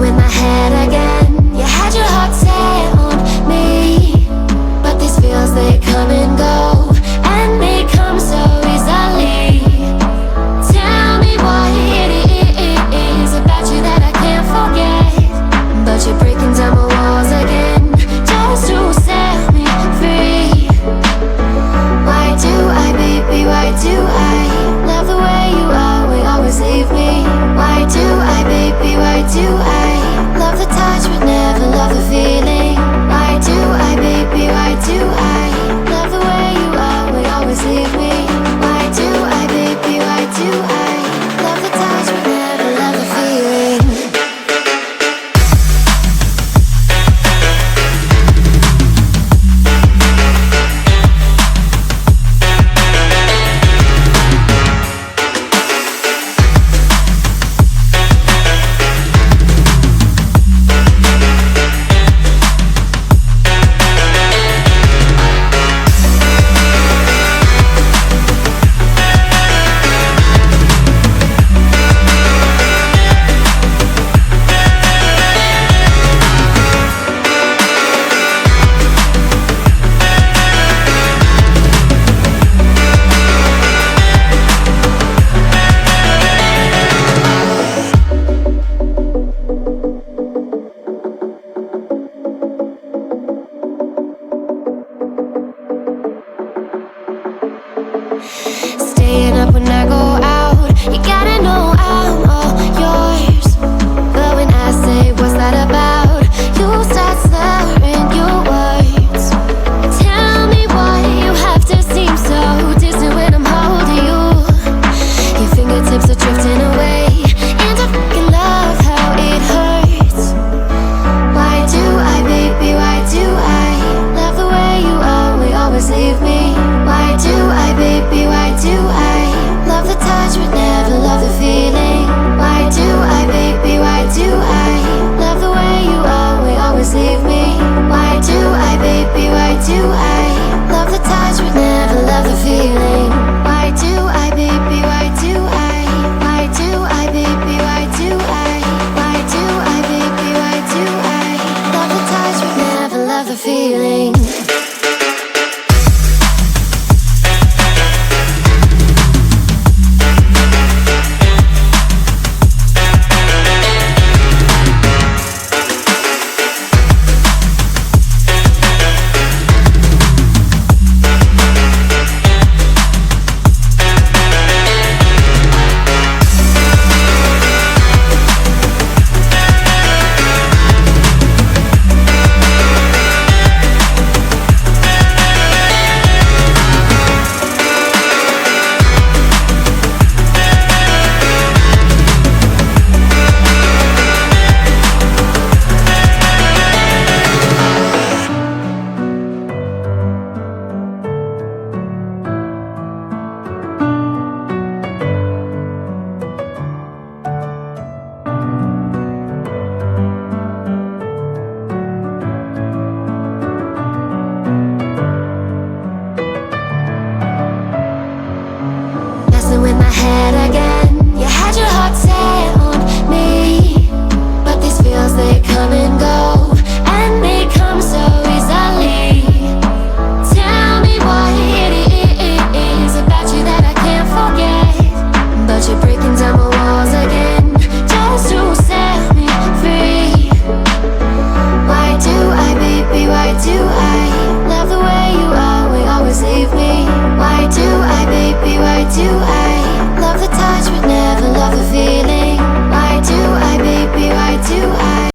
in my head again. You had your heart set on me, but these feels, they come and go, and they come so easily. Tell me what it is about you that I can't forget, but you're breaking down my walls again just to set me free. Why do I, baby, why do I love the way you always leave me? Why do I, baby, why do I love the touch but never love the feeling? Why do I, baby, why do I love the way you always leave me? Why do I, baby, why do I love the touch but never love the feeling? Staying up when I go out, you gotta know I'm all yours. But when I say what's that about, you start slurring your words. Tell me why you have to seem so distant when I'm holding you. Your fingertips are drifting away, and I fucking love how it hurts. Why do I, baby, why do I love the way you always leave me? Why do I, baby, why do I love the touch but never love the feeling? Why do I, baby, why do I love the way you always leave me? Why do I, baby, why do I love the touch but never love the feeling? Why do I, baby, why do I? Why do I, baby, why do I? Why do I, baby, why do I love the touch but never love the feeling?